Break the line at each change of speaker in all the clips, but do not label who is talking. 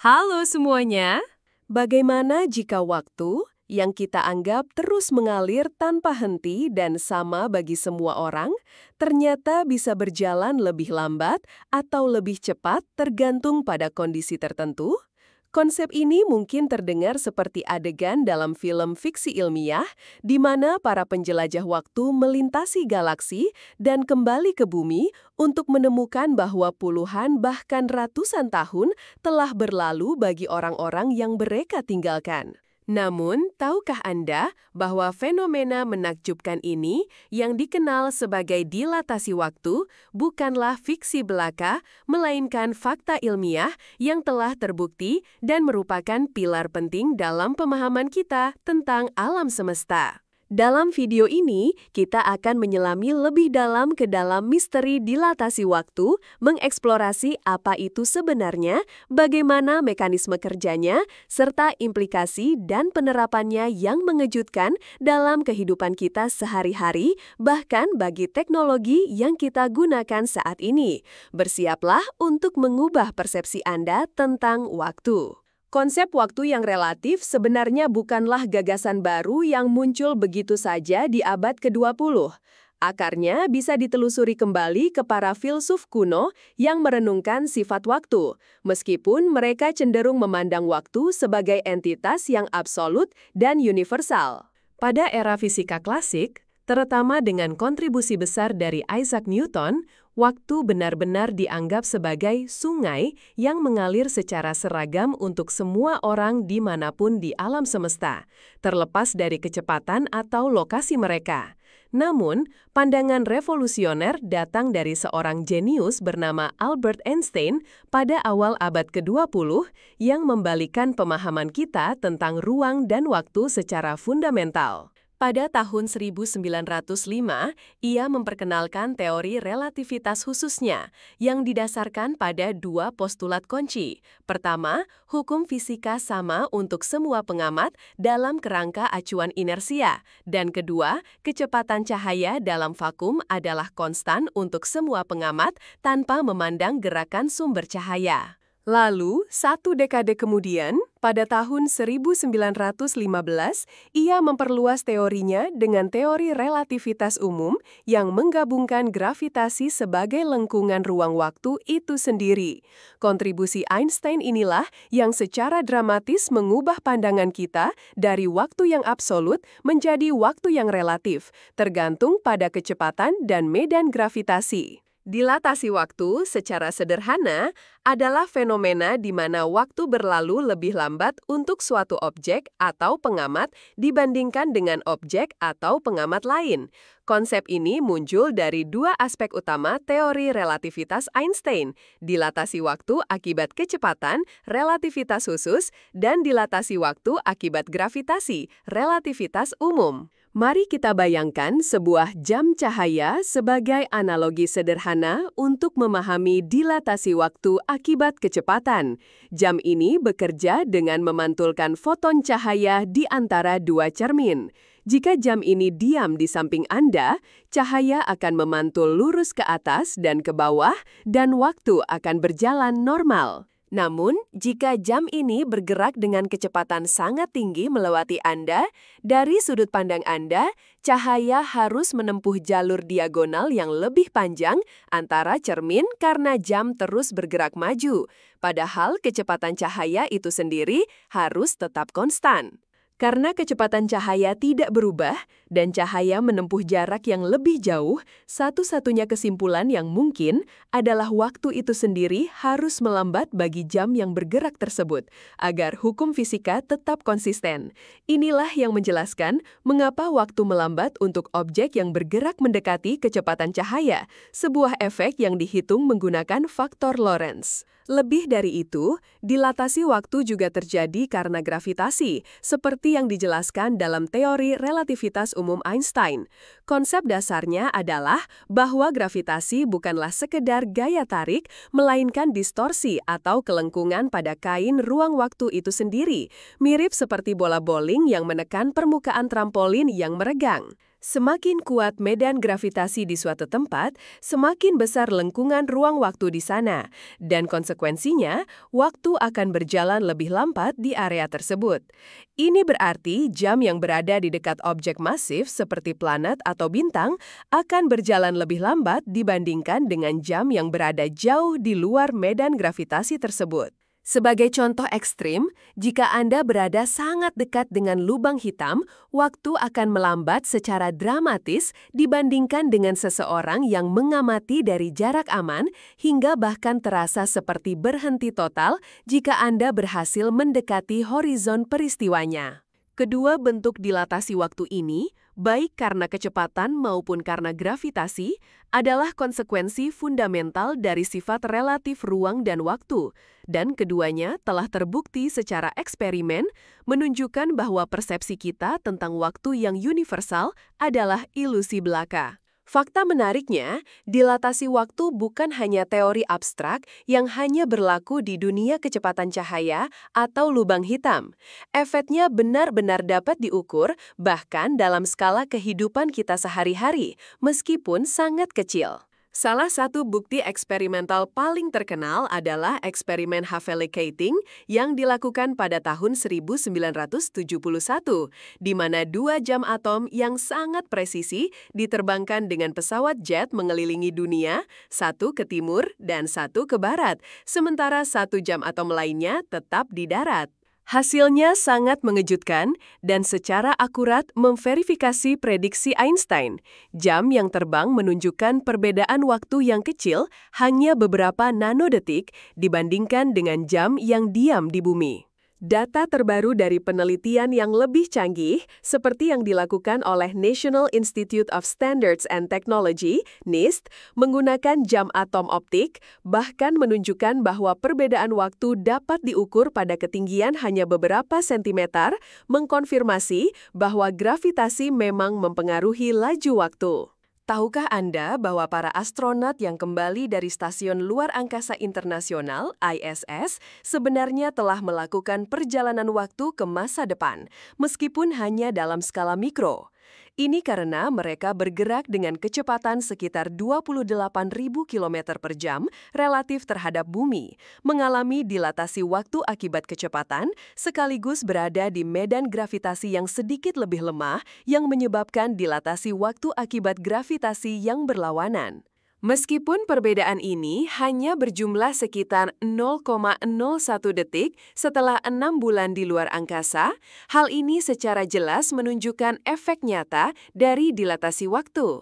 Halo semuanya. Bagaimana jika waktu yang kita anggap terus mengalir tanpa henti dan sama bagi semua orang, ternyata bisa berjalan lebih lambat atau lebih cepat tergantung pada kondisi tertentu? Konsep ini mungkin terdengar seperti adegan dalam film fiksi ilmiah, di mana para penjelajah waktu melintasi galaksi dan kembali ke bumi untuk menemukan bahwa puluhan bahkan ratusan tahun telah berlalu bagi orang-orang yang mereka tinggalkan. Namun, tahukah Anda bahwa fenomena menakjubkan ini yang dikenal sebagai dilatasi waktu bukanlah fiksi belaka, melainkan fakta ilmiah yang telah terbukti dan merupakan pilar penting dalam pemahaman kita tentang alam semesta. Dalam video ini, kita akan menyelami lebih dalam ke dalam misteri dilatasi waktu, mengeksplorasi apa itu sebenarnya, bagaimana mekanisme kerjanya, serta implikasi dan penerapannya yang mengejutkan dalam kehidupan kita sehari-hari, bahkan bagi teknologi yang kita gunakan saat ini. Bersiaplah untuk mengubah persepsi Anda tentang waktu. Konsep waktu yang relatif sebenarnya bukanlah gagasan baru yang muncul begitu saja di abad ke-20. Akarnya bisa ditelusuri kembali ke para filsuf kuno yang merenungkan sifat waktu, meskipun mereka cenderung memandang waktu sebagai entitas yang absolut dan universal. Pada era fisika klasik, terutama dengan kontribusi besar dari Isaac Newton, waktu benar-benar dianggap sebagai sungai yang mengalir secara seragam untuk semua orang dimanapun di alam semesta, terlepas dari kecepatan atau lokasi mereka. Namun, pandangan revolusioner datang dari seorang jenius bernama Albert Einstein pada awal abad ke-20 yang membalikkan pemahaman kita tentang ruang dan waktu secara fundamental. Pada tahun 1905, ia memperkenalkan teori relativitas khususnya, yang didasarkan pada dua postulat kunci. Pertama, hukum fisika sama untuk semua pengamat dalam kerangka acuan inersia. Dan kedua, kecepatan cahaya dalam vakum adalah konstan untuk semua pengamat tanpa memandang gerakan sumber cahaya. Lalu, satu dekade kemudian, pada tahun 1915, ia memperluas teorinya dengan teori relativitas umum yang menggabungkan gravitasi sebagai lengkungan ruang waktu itu sendiri. Kontribusi Einstein inilah yang secara dramatis mengubah pandangan kita dari waktu yang absolut menjadi waktu yang relatif, tergantung pada kecepatan dan medan gravitasi. Dilatasi waktu secara sederhana adalah fenomena di mana waktu berlalu lebih lambat untuk suatu objek atau pengamat dibandingkan dengan objek atau pengamat lain. Konsep ini muncul dari dua aspek utama teori relativitas Einstein, dilatasi waktu akibat kecepatan, relativitas khusus, dan dilatasi waktu akibat gravitasi, relativitas umum. Mari kita bayangkan sebuah jam cahaya sebagai analogi sederhana untuk memahami dilatasi waktu akibat kecepatan. Jam ini bekerja dengan memantulkan foton cahaya di antara dua cermin. Jika jam ini diam di samping Anda, cahaya akan memantul lurus ke atas dan ke bawah, dan waktu akan berjalan normal. Namun, jika jam ini bergerak dengan kecepatan sangat tinggi melewati Anda, dari sudut pandang Anda, cahaya harus menempuh jalur diagonal yang lebih panjang antara cermin karena jam terus bergerak maju. Padahal kecepatan cahaya itu sendiri harus tetap konstan. Karena kecepatan cahaya tidak berubah dan cahaya menempuh jarak yang lebih jauh, satu-satunya kesimpulan yang mungkin adalah waktu itu sendiri harus melambat bagi jam yang bergerak tersebut, agar hukum fisika tetap konsisten. Inilah yang menjelaskan mengapa waktu melambat untuk objek yang bergerak mendekati kecepatan cahaya, sebuah efek yang dihitung menggunakan faktor Lorentz. Lebih dari itu, dilatasi waktu juga terjadi karena gravitasi, seperti yang dijelaskan dalam teori relativitas umum Einstein. Konsep dasarnya adalah bahwa gravitasi bukanlah sekedar gaya tarik, melainkan distorsi atau kelengkungan pada kain ruang waktu itu sendiri, mirip seperti bola bowling yang menekan permukaan trampolin yang meregang. Semakin kuat medan gravitasi di suatu tempat, semakin besar lengkungan ruang waktu di sana, dan konsekuensinya, waktu akan berjalan lebih lambat di area tersebut. Ini berarti jam yang berada di dekat objek masif seperti planet atau bintang akan berjalan lebih lambat dibandingkan dengan jam yang berada jauh di luar medan gravitasi tersebut. Sebagai contoh ekstrim, jika Anda berada sangat dekat dengan lubang hitam, waktu akan melambat secara dramatis dibandingkan dengan seseorang yang mengamati dari jarak aman hingga bahkan terasa seperti berhenti total jika Anda berhasil mendekati horizon peristiwanya. Kedua bentuk dilatasi waktu ini, baik karena kecepatan maupun karena gravitasi, adalah konsekuensi fundamental dari sifat relatif ruang dan waktu, dan keduanya telah terbukti secara eksperimen menunjukkan bahwa persepsi kita tentang waktu yang universal adalah ilusi belaka. Fakta menariknya, dilatasi waktu bukan hanya teori abstrak yang hanya berlaku di dunia kecepatan cahaya atau lubang hitam. Efeknya benar-benar dapat diukur bahkan dalam skala kehidupan kita sehari-hari, meskipun sangat kecil. Salah satu bukti eksperimental paling terkenal adalah eksperimen Haveli-Keating yang dilakukan pada tahun 1971, di mana 2 jam atom yang sangat presisi diterbangkan dengan pesawat jet mengelilingi dunia, satu ke timur dan satu ke barat, sementara 1 jam atom lainnya tetap di darat. Hasilnya sangat mengejutkan dan secara akurat memverifikasi prediksi Einstein. Jam yang terbang menunjukkan perbedaan waktu yang kecil hanya beberapa nanodetik dibandingkan dengan jam yang diam di bumi. Data terbaru dari penelitian yang lebih canggih, seperti yang dilakukan oleh National Institute of Standards and Technology, NIST, menggunakan jam atom optik, bahkan menunjukkan bahwa perbedaan waktu dapat diukur pada ketinggian hanya beberapa sentimeter, mengkonfirmasi bahwa gravitasi memang mempengaruhi laju waktu. Tahukah Anda bahwa para astronot yang kembali dari Stasiun Luar Angkasa Internasional (ISS) sebenarnya telah melakukan perjalanan waktu ke masa depan, meskipun hanya dalam skala mikro? Ini karena mereka bergerak dengan kecepatan sekitar 28.000 km per jam relatif terhadap bumi, mengalami dilatasi waktu akibat kecepatan, sekaligus berada di medan gravitasi yang sedikit lebih lemah yang menyebabkan dilatasi waktu akibat gravitasi yang berlawanan. Meskipun perbedaan ini hanya berjumlah sekitar 0,01 detik setelah 6 bulan di luar angkasa, hal ini secara jelas menunjukkan efek nyata dari dilatasi waktu.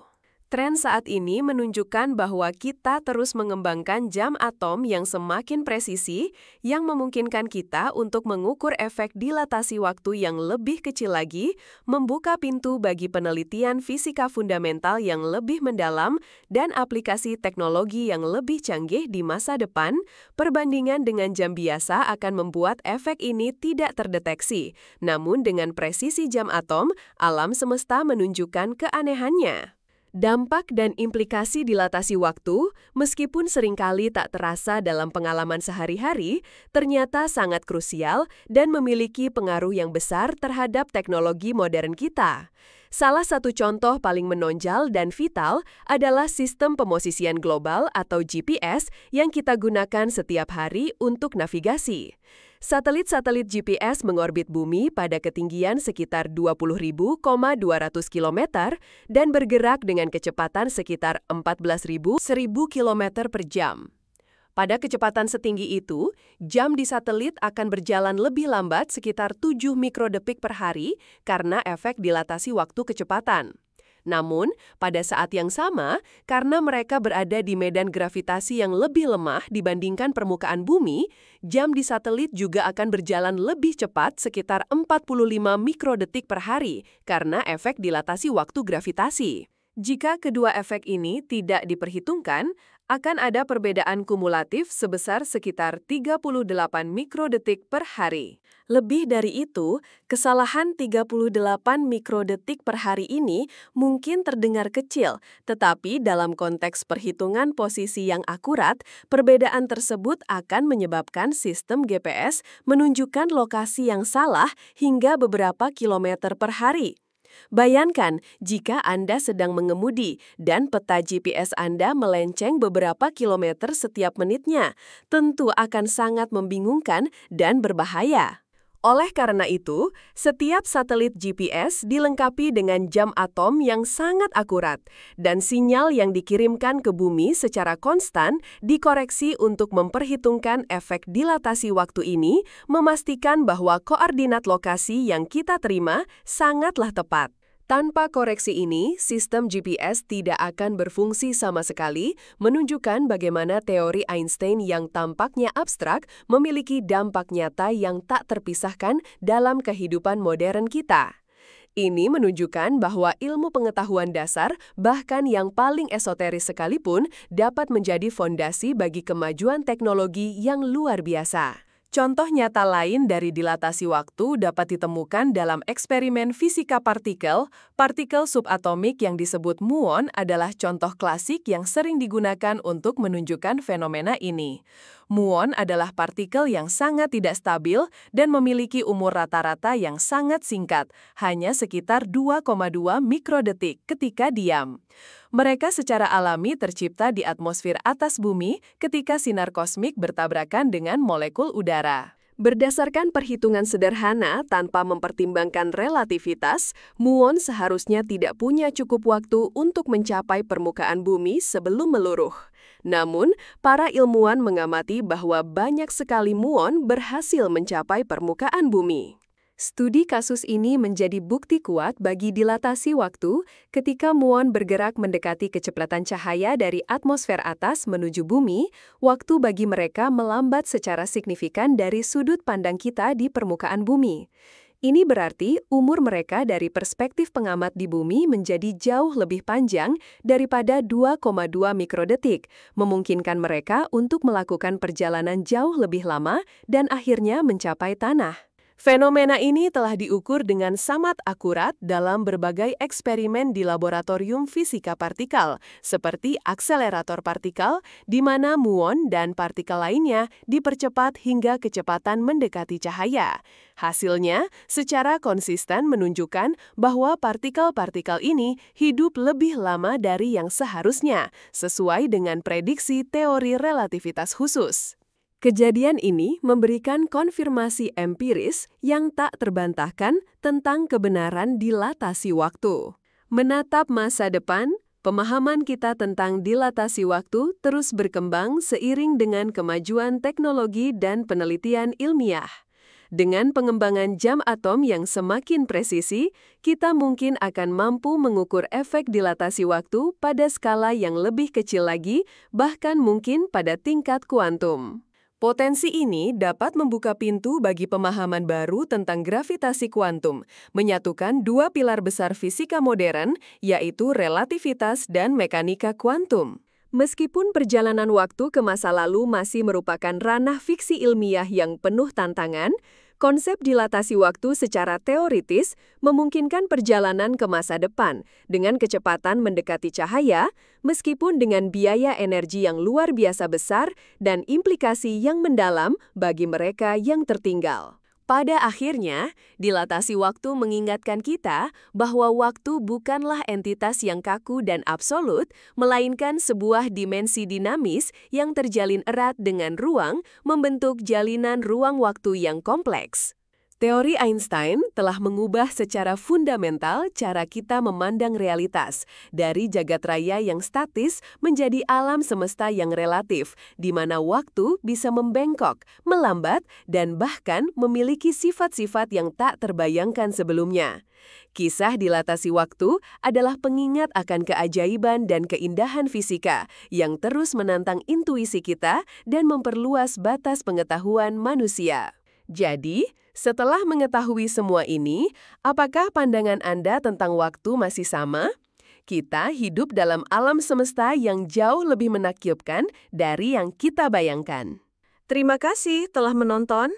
Tren saat ini menunjukkan bahwa kita terus mengembangkan jam atom yang semakin presisi, yang memungkinkan kita untuk mengukur efek dilatasi waktu yang lebih kecil lagi, membuka pintu bagi penelitian fisika fundamental yang lebih mendalam dan aplikasi teknologi yang lebih canggih di masa depan. Perbandingan dengan jam biasa akan membuat efek ini tidak terdeteksi, namun dengan presisi jam atom, alam semesta menunjukkan keanehannya. Dampak dan implikasi dilatasi waktu, meskipun seringkali tak terasa dalam pengalaman sehari-hari, ternyata sangat krusial dan memiliki pengaruh yang besar terhadap teknologi modern kita. Salah satu contoh paling menonjol dan vital adalah sistem pemosisian global atau GPS yang kita gunakan setiap hari untuk navigasi. Satelit-satelit GPS mengorbit bumi pada ketinggian sekitar 20.200 km dan bergerak dengan kecepatan sekitar 14.100 km per jam. Pada kecepatan setinggi itu, jam di satelit akan berjalan lebih lambat sekitar 7 mikrodetik per hari karena efek dilatasi waktu kecepatan. Namun, pada saat yang sama, karena mereka berada di medan gravitasi yang lebih lemah dibandingkan permukaan bumi, jam di satelit juga akan berjalan lebih cepat sekitar 45 mikrodetik per hari karena efek dilatasi waktu gravitasi. Jika kedua efek ini tidak diperhitungkan, akan ada perbedaan kumulatif sebesar sekitar 38 mikrodetik per hari. Lebih dari itu, kesalahan 38 mikrodetik per hari ini mungkin terdengar kecil, tetapi dalam konteks perhitungan posisi yang akurat, perbedaan tersebut akan menyebabkan sistem GPS menunjukkan lokasi yang salah hingga beberapa kilometer per hari. Bayangkan jika Anda sedang mengemudi dan peta GPS Anda melenceng beberapa kilometer setiap menitnya, tentu akan sangat membingungkan dan berbahaya. Oleh karena itu, setiap satelit GPS dilengkapi dengan jam atom yang sangat akurat, dan sinyal yang dikirimkan ke bumi secara konstan dikoreksi untuk memperhitungkan efek dilatasi waktu ini, memastikan bahwa koordinat lokasi yang kita terima sangatlah tepat. Tanpa koreksi ini, sistem GPS tidak akan berfungsi sama sekali, menunjukkan bagaimana teori Einstein yang tampaknya abstrak memiliki dampak nyata yang tak terpisahkan dalam kehidupan modern kita. Ini menunjukkan bahwa ilmu pengetahuan dasar, bahkan yang paling esoteris sekalipun, dapat menjadi fondasi bagi kemajuan teknologi yang luar biasa. Contoh nyata lain dari dilatasi waktu dapat ditemukan dalam eksperimen fisika partikel. Partikel subatomik yang disebut muon adalah contoh klasik yang sering digunakan untuk menunjukkan fenomena ini. Muon adalah partikel yang sangat tidak stabil dan memiliki umur rata-rata yang sangat singkat, hanya sekitar 2,2 mikrodetik ketika diam. Mereka secara alami tercipta di atmosfer atas bumi ketika sinar kosmik bertabrakan dengan molekul udara. Berdasarkan perhitungan sederhana tanpa mempertimbangkan relativitas, muon seharusnya tidak punya cukup waktu untuk mencapai permukaan bumi sebelum meluruh. Namun, para ilmuwan mengamati bahwa banyak sekali muon berhasil mencapai permukaan bumi. Studi kasus ini menjadi bukti kuat bagi dilatasi waktu ketika muon bergerak mendekati kecepatan cahaya dari atmosfer atas menuju bumi, waktu bagi mereka melambat secara signifikan dari sudut pandang kita di permukaan bumi. Ini berarti umur mereka dari perspektif pengamat di bumi menjadi jauh lebih panjang daripada 2,2 mikrodetik, memungkinkan mereka untuk melakukan perjalanan jauh lebih lama dan akhirnya mencapai tanah. Fenomena ini telah diukur dengan sangat akurat dalam berbagai eksperimen di laboratorium fisika partikel, seperti akselerator partikel, di mana muon dan partikel lainnya dipercepat hingga kecepatan mendekati cahaya. Hasilnya, secara konsisten menunjukkan bahwa partikel-partikel ini hidup lebih lama dari yang seharusnya, sesuai dengan prediksi teori relativitas khusus. Kejadian ini memberikan konfirmasi empiris yang tak terbantahkan tentang kebenaran dilatasi waktu. Menatap masa depan, pemahaman kita tentang dilatasi waktu terus berkembang seiring dengan kemajuan teknologi dan penelitian ilmiah. Dengan pengembangan jam atom yang semakin presisi, kita mungkin akan mampu mengukur efek dilatasi waktu pada skala yang lebih kecil lagi, bahkan mungkin pada tingkat kuantum. Potensi ini dapat membuka pintu bagi pemahaman baru tentang gravitasi kuantum, menyatukan dua pilar besar fisika modern, yaitu relativitas dan mekanika kuantum. Meskipun perjalanan waktu ke masa lalu masih merupakan ranah fiksi ilmiah yang penuh tantangan, konsep dilatasi waktu secara teoritis memungkinkan perjalanan ke masa depan dengan kecepatan mendekati cahaya, meskipun dengan biaya energi yang luar biasa besar dan implikasi yang mendalam bagi mereka yang tertinggal. Pada akhirnya, dilatasi waktu mengingatkan kita bahwa waktu bukanlah entitas yang kaku dan absolut, melainkan sebuah dimensi dinamis yang terjalin erat dengan ruang, membentuk jalinan ruang waktu yang kompleks. Teori Einstein telah mengubah secara fundamental cara kita memandang realitas, dari jagat raya yang statis menjadi alam semesta yang relatif, di mana waktu bisa membengkok, melambat, dan bahkan memiliki sifat-sifat yang tak terbayangkan sebelumnya. Kisah dilatasi waktu adalah pengingat akan keajaiban dan keindahan fisika yang terus menantang intuisi kita dan memperluas batas pengetahuan manusia. Jadi, setelah mengetahui semua ini, apakah pandangan Anda tentang waktu masih sama? Kita hidup dalam alam semesta yang jauh lebih menakjubkan dari yang kita bayangkan. Terima kasih telah menonton.